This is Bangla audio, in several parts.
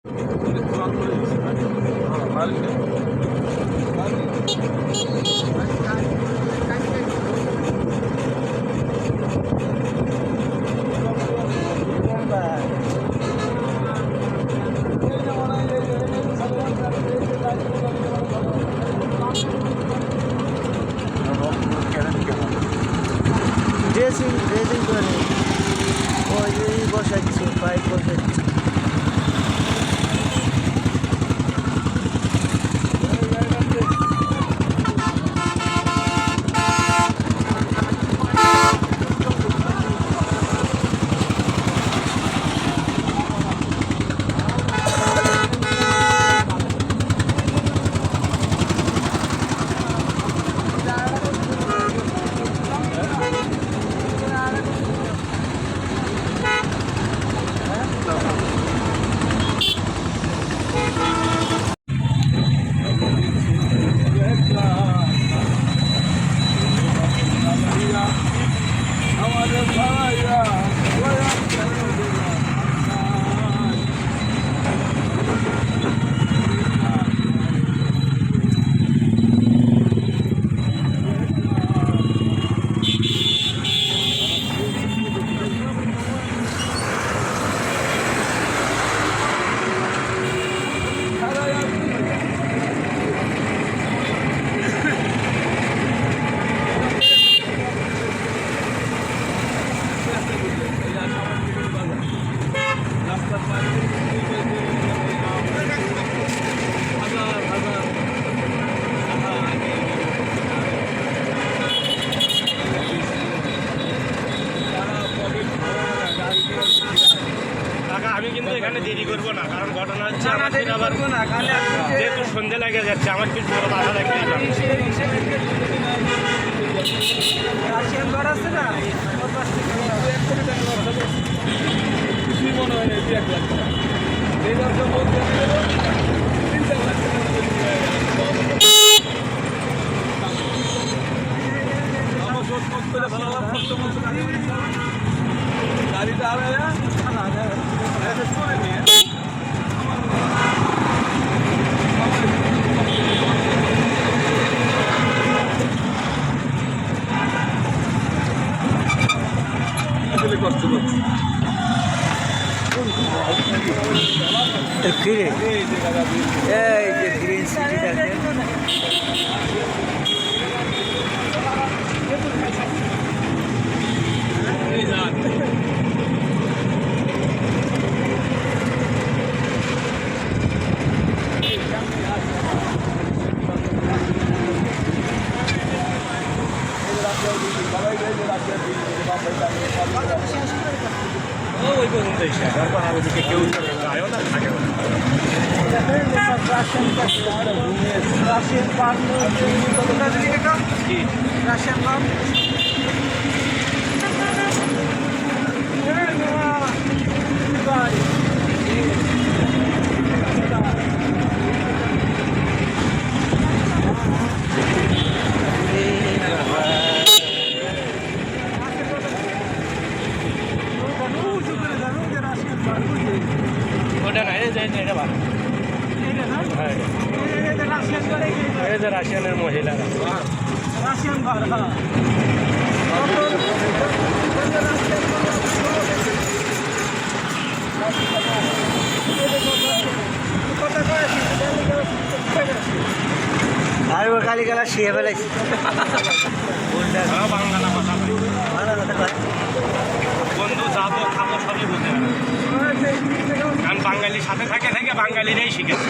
ড্রেসিং ড্রেসিং করে ওই বসাচ্ছি পাইপ বসাচ্ছি। আমি কিন্তু এখানে দেরি করবো না, কারণ ঘটনা হচ্ছে আমার যেহেতু সন্ধে লেগে যাচ্ছে, আমার কিন্তু বড় বাধা লাগবে। গাড়িটা কষ্ট করছি। এই যে গ্রিন সিটি দেখেন, ওই পর্যন্ত তারপর আর ওদিকে কেউ যায়ও না, থাকেও না। রাশিয়ান ওটা না, এই যে এটা ভালো, এই যে রাশিয়ানের মহিলারা। রাশিয়ান ঘর, হ্যাঁ। আর ও কালি গেলা শিয়ে ফেলাইছি, বাংলা কথা বন্ধু যাবো খাবো সবই বলতে হবে, কারণ বাঙালির সাথে থাকে থেকে বাঙালিরাই শিখেছে।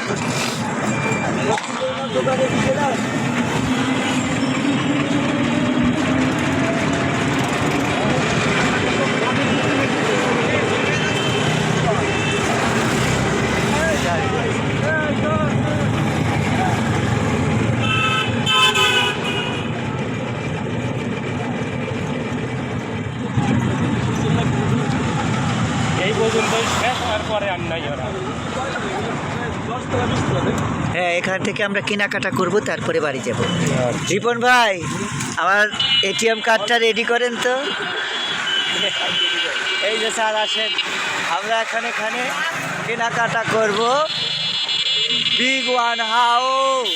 এই পর্যন্তই শেষ, তারপরে আর নাই ওরা। হ্যাঁ, এখান থেকে আমরা কেনাকাটা করব, তারপরে বাড়ি যাব। রিপন ভাই, আমার এটিএম কার্ডটা রেডি করেন তো। এই যে স্যার আসেন। আমরা এখানে কেনাকাটা করব বিগ ওয়ান হাউস।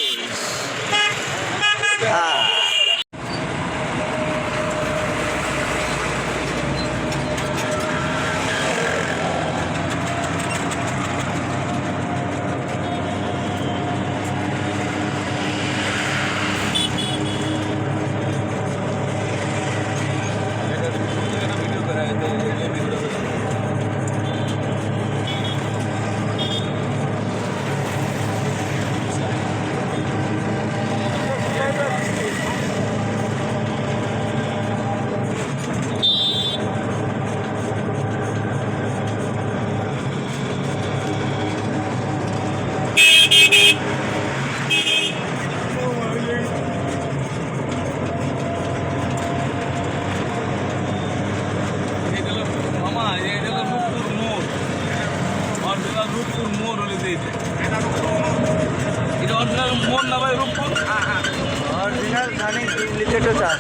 অরিজিনাল ধানে ডুপ্লিকেটও চাষ।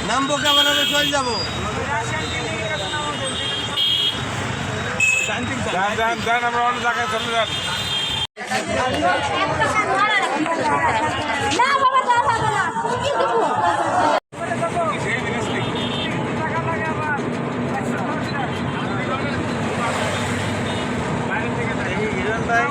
নামবো কেমন হবে চলে যাবো আমরা অন্য জায়গায় চলে যান। না বাবা যাওয়া যাবে না হিরণ ভাই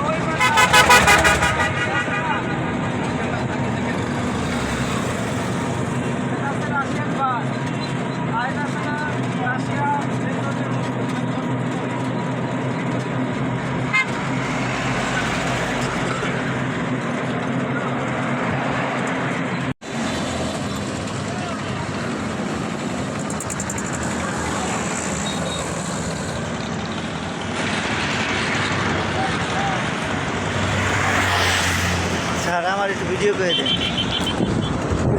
স্যার আমার একটু ভিডিও করে দেন,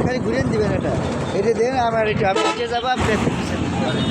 খালি ঘুরেন দিবেন এটা দেন আমার একটু, আমি আগে যাবো আপনি একটু পিছনে ঘুরেন।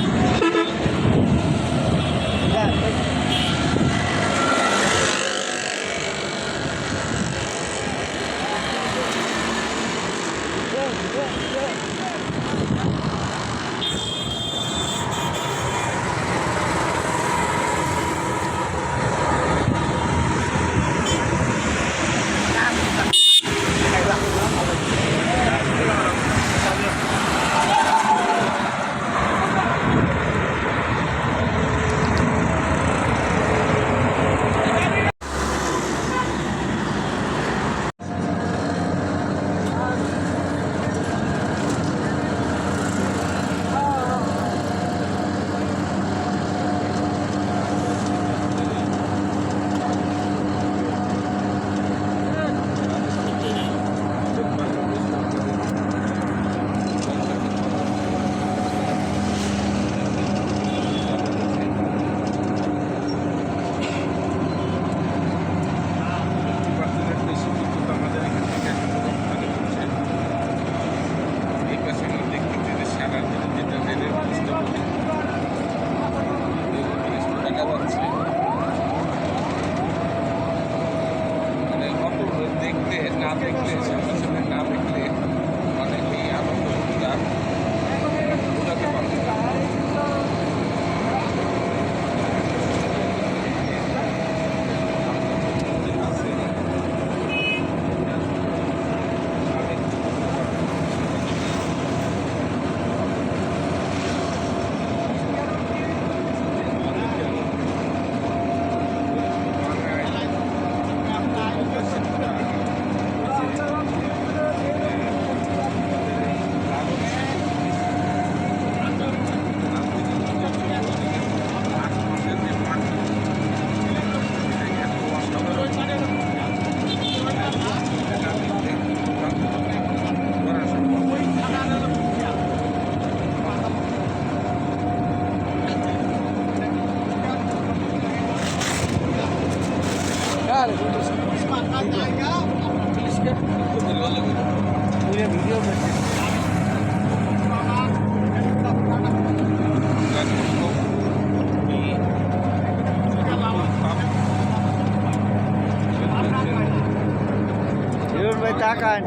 ভাই তাকান,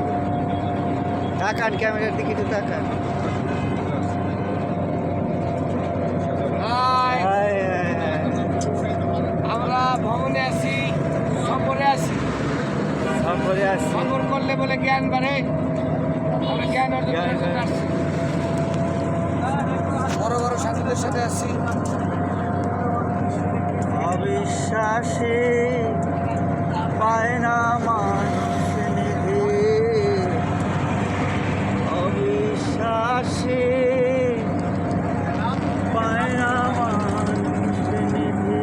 তাকান ক্যামেরার দিকে একটু তাকান। হায়, হায়, হায়। আমরা ভ্রমণে আসি, সফরে আসি। সফরে আসছি। সফর করলে বলে জ্ঞান বাড়ে, আমরা জ্ঞান অর্জন করার জন্য আসছি। বড় বড় সাধুদের সাথে আসছি। অবিশ্বাসে পায় না মানুষ নিধি, অবিশ্বাসে পায় না মানুষ নিধি।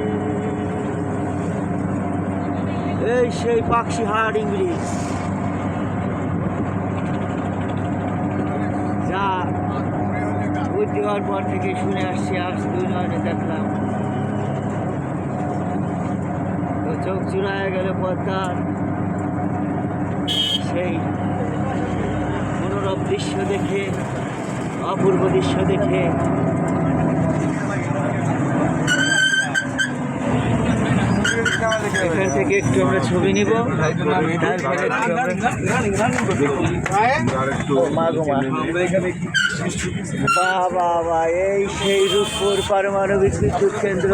এই সেই পাকশিহাট ইংলিশ যা বুদ্ধি হওয়ার পর থেকে শুনে আসছি, আজ 2 নয়নে দেখলাম। তো চোখ চুরায় গেল পদ্মার সেই মনোরম দৃশ্য দেখে, অপূর্ব দৃশ্য দেখে। এখান থেকে একটু আমরা ছবি নিব, তারপরে বাবা এই সেই রূপপুর পারমাণবিক বিদ্যুৎ কেন্দ্র,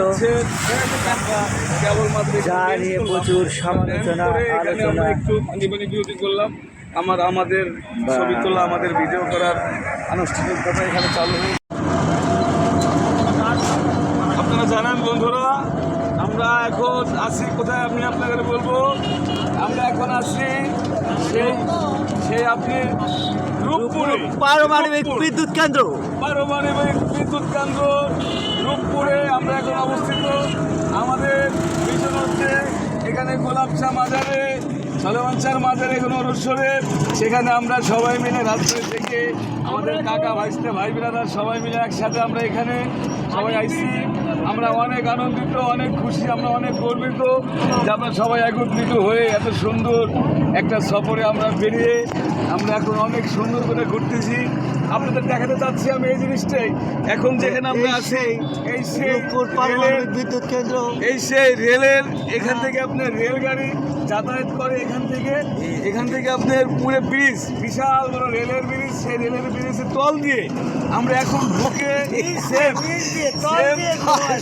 যা নিয়ে প্রচুর সমালোচনা আলোচনা। একটু বিরতি করলাম, আমাদের ছবি তোলা, আমাদের ভিডিও করার আনুষ্ঠানিকতা এখানে চালু হয়েছে। আপনারা জানেন বন্ধুরা, আমরা এখন আছি কোথায়, আমি আপনাদের বলবো। আমরা এখন আছি সেই আপনি রূপপুরে, পারমাণবিক বিদ্যুৎ কেন্দ্র, পারমাণবিক বিদ্যুৎ কেন্দ্র রূপপুরে আমরা এখন অবস্থিত। আমাদের পিছনে হচ্ছে এখানে গোলাপ চা মাজারে, সলেমান চার মাজারে কোনো অনুসরে, সেখানে আমরা সবাই মিলে রাত্রে থেকে আমাদের কাকা ভাইস্তে ভাই বিরাদার সবাই মিলে একসাথে আমরা এখানে সবাই আইছি। আমরা অনেক আনন্দিত, অনেক খুশি, আমরা অনেক গর্বিত যে আমরা সবাই একত্রিত হয়ে এত সুন্দর একটা সফরে আমরা বেরিয়ে আমরা এখন অনেক সুন্দর করে ঘুরতেছি। আপনাদের দেখাতে চাচ্ছি আমি এই জিনিসটাই, এখন যেখানে আমরা আছি এই সেই রূপপুর পারমাণবিক বিদ্যুৎ কেন্দ্র, এই সেই রেলের, এখান থেকে আপনার রেলগাড়ি যাতায়াত করে এখান থেকে আপনার পুরো ব্রিজ, বিশাল বড় রেলের ব্রিজ, সেই রেলের ব্রিজের তল দিয়ে আমরা এখন ঢুকে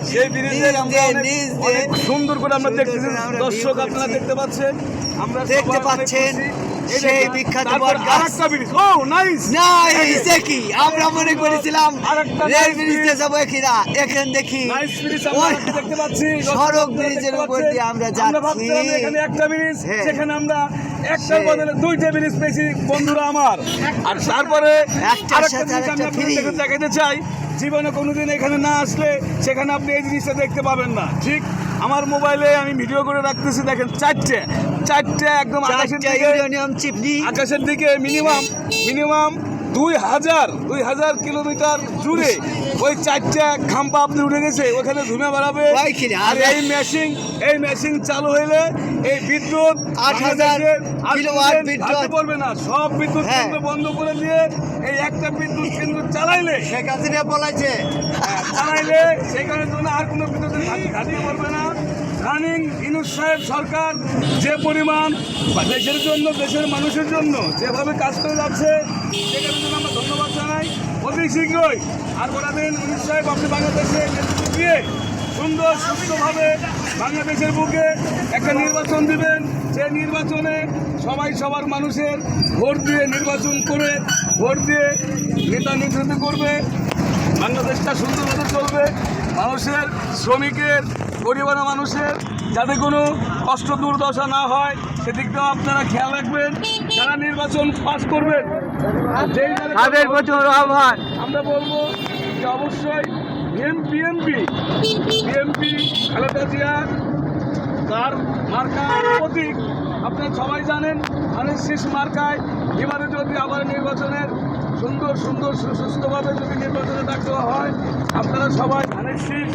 সেই ব্রিজে আমরা অনেক সুন্দর করে আমরা দেখতেছি। দর্শক আপনারা দেখতে পাচ্ছেন, আমরা দেখতে পাচ্ছেন সেই বিখ্যাত বটগাছ। আরেকটা ব্রিজ, ও নাইস নাইস, দেখি আমরা মনে করেছিলাম রেল ব্রিজে যাবো কিনা, এখন দেখি নাইস ব্রিজ আমরা দেখতে পাচ্ছি, সড়ক ব্রিজের উপর দিয়ে আমরা যাচ্ছি। এখানে একটা ব্রিজ, হ্যাঁ। সেখানে আমরা একটার বদলে 2টা ব্রিজ পেয়েছি বন্ধুরা আমার। আর তারপরে একটার আরেকটা সাথে জিনিস আমি আরেকটা free। আপনাদের দেখাতে চাই, জীবনে কোনোদিন এখানে না আসলে সেখানে আপনি এই জিনিসটা দেখতে পাবেন না। ঠিক আমার মোবাইলে আমি ভিডিও করে রাখতেছি, দেখেন চারটে একদম আকাশের দিকে মিনিমাম 2000 কিলোমিটার জুড়ে ওই 4টা খাম্পা আপনি উঠে গেছে, ওখানে ধুমে বেড়াবে। আর এই মেশিন চালু হইলে এই বিদ্যুৎ 8000 কিলোওয়াট বিদ্যুৎ পড়বে না, সব বিদ্যুৎ কেন্দ্র বন্ধ করে দিয়ে এই একটা বিদ্যুৎ কেন্দ্র চালাইলে সেখানে জন্য আর কোনো বিদ্যুতের ঘাটিয়ে পড়বে না। রানিং ইউনূস সাহেব সরকার যে পরিমাণ দেশের জন্য, দেশের মানুষের জন্য যেভাবে কাজ করে যাচ্ছে, সেটার জন্য আমরা ধন্যবাদ জানাই। অতি শীঘ্রই আর কটা দিন ইউনূস সাহেব আপনি বাংলাদেশে গিয়ে সুন্দর সুস্থভাবে বাংলাদেশের বুকে একটা নির্বাচন দিবেন। সেই নির্বাচনে সবাই সবার মানুষের ভোট দিয়ে নির্বাচন করে, ভোট দিয়ে নেতা নেতৃত্ব করবে, বাংলাদেশটা সুন্দরভাবে চলবে। মানুষের, শ্রমিকের, পরিবারের মানুষের যাতে কোনো কষ্ট দুর্দশা না হয় সেদিকটাও আপনারা খেয়াল রাখবেন। যারা নির্বাচন পাস করবেন তাদের প্রতি আহ্বান আমরা বলবো যে অবশ্যই বিএনপি খালেদা জিয়া তার মার্কার প্রতীক আপনারা সবাই জানেন, ধানের শীষ মার্কায় এবারে যদি আবার নির্বাচনের সুন্দর সুস্থভাবে যদি নির্বাচনে ডাক দেওয়া হয়, আপনারা সবাই ধানের শীষ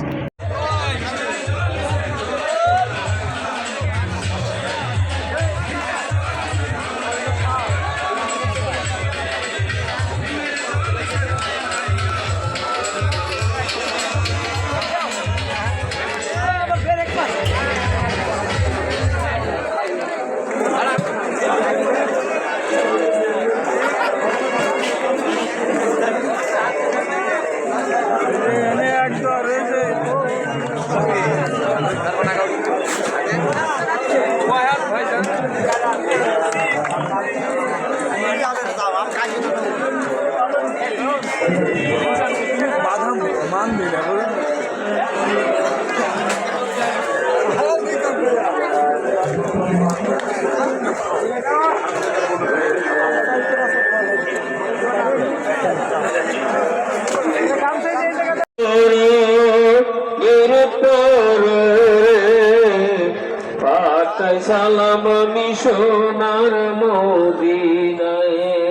সালাম আমি সোনার মদিনায়